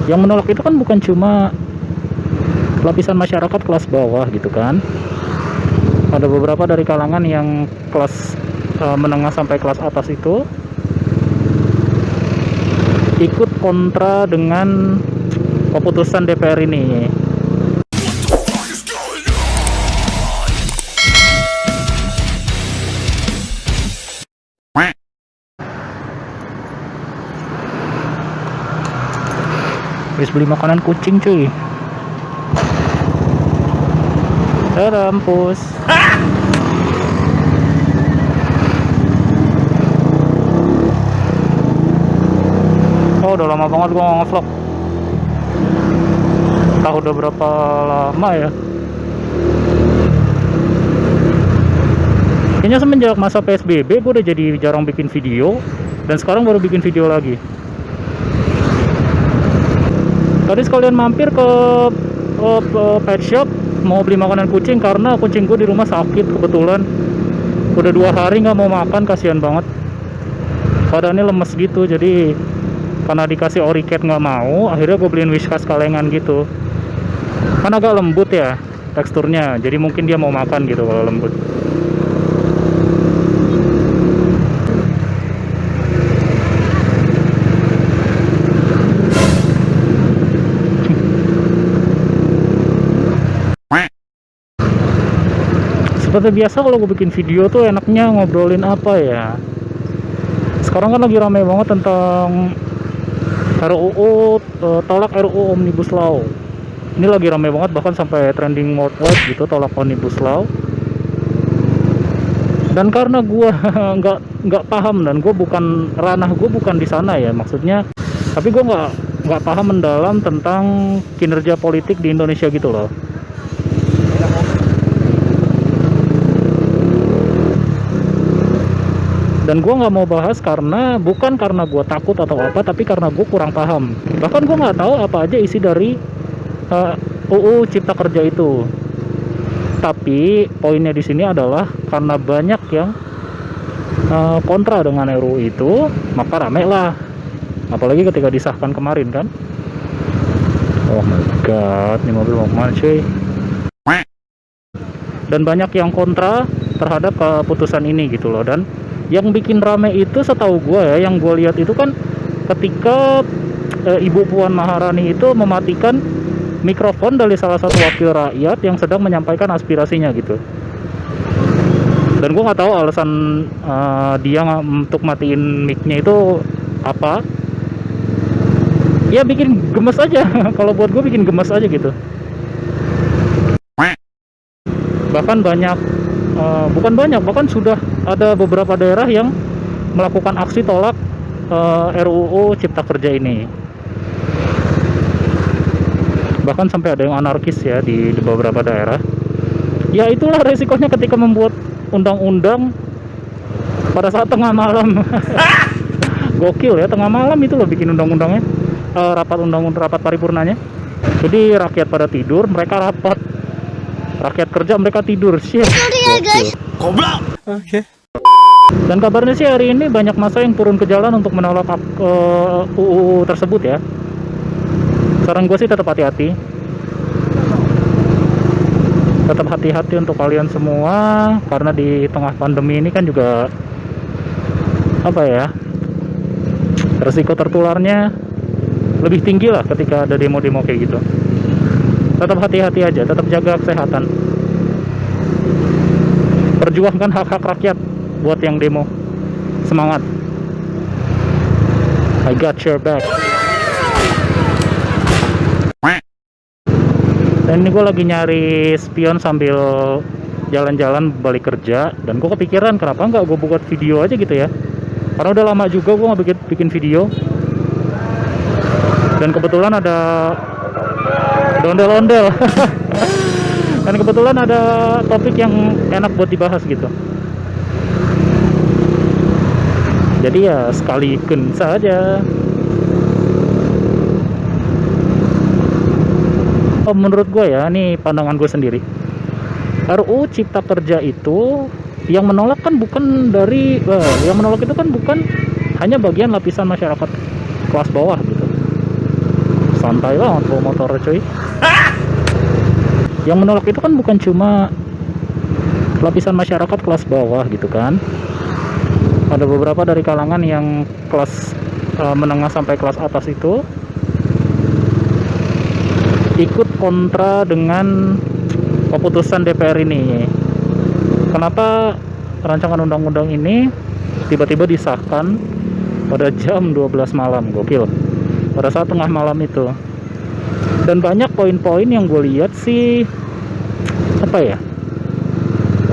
Yang menolak itu kan bukan cuma lapisan masyarakat kelas bawah gitu kan. Ada beberapa dari kalangan yang kelas menengah sampai kelas atas itu ikut kontra dengan keputusan DPR ini. Habis beli makanan kucing cuy. Terampus. Oh, udah lama banget gua nge-vlog. Tahu udah berapa lama ya? Kayaknya semenjak masa PSBB gua udah jadi jarang bikin video, dan sekarang baru bikin video lagi. Tadi sekalian mampir ke pet shop mau beli makanan kucing karena kucing gue di rumah sakit kebetulan. Udah 2 hari nggak mau makan, kasihan banget. Badannya lemes gitu, jadi karena dikasih Oricat nggak mau, akhirnya gue beliin Whiskas kalengan gitu. Kan agak lembut ya teksturnya, jadi mungkin dia mau makan gitu kalau lembut. Seperti biasa kalau gue bikin video tuh enaknya ngobrolin apa ya. Sekarang kan lagi rame banget tentang RUU, tolak RUU Omnibus Law. Ini lagi rame banget, bahkan sampai trending worldwide gitu, tolak Omnibus Law. Dan karena gue nggak paham, dan gue bukan ranah gue bukan di sana ya maksudnya, tapi gue nggak paham mendalam tentang kinerja politik di Indonesia gitu loh. Dan gue nggak mau bahas bukan karena gue takut atau apa, tapi karena gue kurang paham. Bahkan gue nggak tahu apa aja isi dari UU Cipta Kerja itu. Tapi poinnya di sini adalah karena banyak yang kontra dengan RUU itu, maka rame lah. Apalagi ketika disahkan kemarin kan. Oh my god, ini mobil mau kemana cuy? Dan banyak yang kontra terhadap keputusan ini gitu loh. Dan yang bikin rame itu setahu gue ya, yang gue lihat itu kan ketika Ibu Puan Maharani itu mematikan mikrofon dari salah satu wakil rakyat yang sedang menyampaikan aspirasinya gitu. Dan gue nggak tahu alasan dia untuk matiin mic-nya itu apa. Ya bikin gemes aja. Kalau buat gue bikin gemes aja gitu. Bahkan bahkan sudah ada beberapa daerah yang melakukan aksi tolak RUU Cipta Kerja ini. Bahkan sampai ada yang anarkis ya di beberapa daerah. Ya itulah resikonya ketika membuat undang-undang pada saat tengah malam. Gokil ya, tengah malam itu loh bikin undang-undangnya, rapat paripurnanya. Jadi rakyat pada tidur, mereka rapat. Rakyat kerja, mereka tidur. Shit. Sorry ya guys. Goblok. Oke. Dan kabarnya sih hari ini banyak massa yang turun ke jalan untuk menolak UU tersebut ya. Saran gue sih tetap hati-hati. Tetap hati-hati untuk kalian semua, karena di tengah pandemi ini kan juga apa ya, resiko tertularnya lebih tinggi lah ketika ada demo-demo kayak gitu. Tetap hati-hati aja, tetap jaga kesehatan. Perjuangkan hak-hak rakyat buat yang demo. Semangat. I got your back. Dan ini gue lagi nyari spion sambil jalan-jalan balik kerja, dan gue kepikiran kenapa nggak gue buat video aja gitu ya, karena udah lama juga gue nggak bikin video. Dan kebetulan ada ondel-ondel. Dan kebetulan ada topik yang enak buat dibahas gitu. Jadi ya sekalian saja. Menurut gue ya, ini pandangan gue sendiri, RUU Cipta Kerja itu yang menolak kan bukan yang menolak itu kan bukan hanya bagian lapisan masyarakat kelas bawah gitu. santai banget bawa motor cuy. Yang menolak itu kan bukan cuma lapisan masyarakat kelas bawah gitu kan, ada beberapa dari kalangan yang kelas menengah sampai kelas atas itu ikut kontra dengan keputusan DPR ini. Kenapa rancangan undang-undang ini tiba-tiba disahkan pada jam 12 malam, gokil, pada saat tengah malam itu. Dan banyak poin-poin yang gue lihat sih apa ya,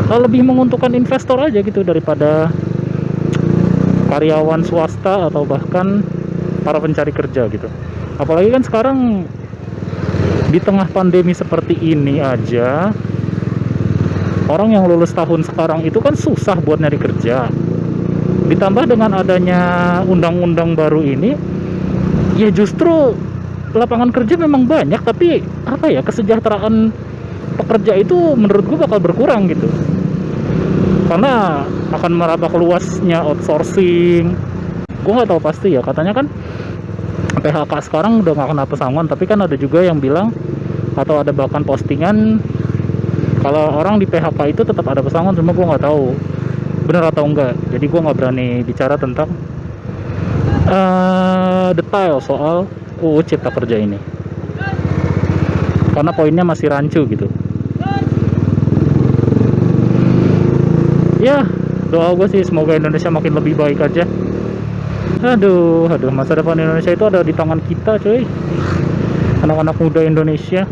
lebih menguntungkan investor aja gitu daripada karyawan swasta atau bahkan para pencari kerja gitu. Apalagi kan sekarang di tengah pandemi seperti ini aja, orang yang lulus tahun sekarang itu kan susah buat nyari kerja. Ditambah dengan adanya undang-undang baru ini, ya justru lapangan kerja memang banyak, tapi apa ya, kesejahteraan pekerja itu menurut gue bakal berkurang gitu. Karena akan merambah luasnya outsourcing. Gue nggak tahu pasti ya, katanya kan PHK sekarang udah nggak kena pesangon, tapi kan ada juga yang bilang atau ada bahkan postingan kalau orang di PHK itu tetap ada pesangon, cuma gue nggak tahu benar atau enggak. Jadi gue nggak berani bicara tentang detail soal UU Cipta Kerja ini karena poinnya masih rancu gitu. Ya, doa gue sih semoga Indonesia makin lebih baik aja. Aduh, masa depan Indonesia itu ada di tangan kita cuy. Anak-anak muda Indonesia,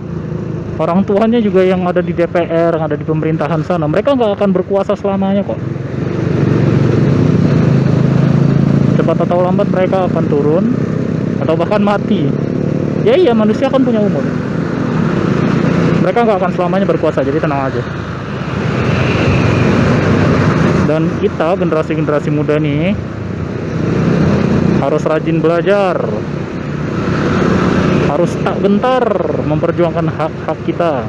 orang tuanya juga yang ada di DPR, yang ada di pemerintahan sana, mereka nggak akan berkuasa selamanya kok. Cepat atau lambat mereka akan turun atau bahkan mati. Ya iya, manusia kan punya umur. Mereka nggak akan selamanya berkuasa, jadi tenang aja. Dan kita generasi-generasi muda nih harus rajin belajar, harus tak gentar memperjuangkan hak-hak kita.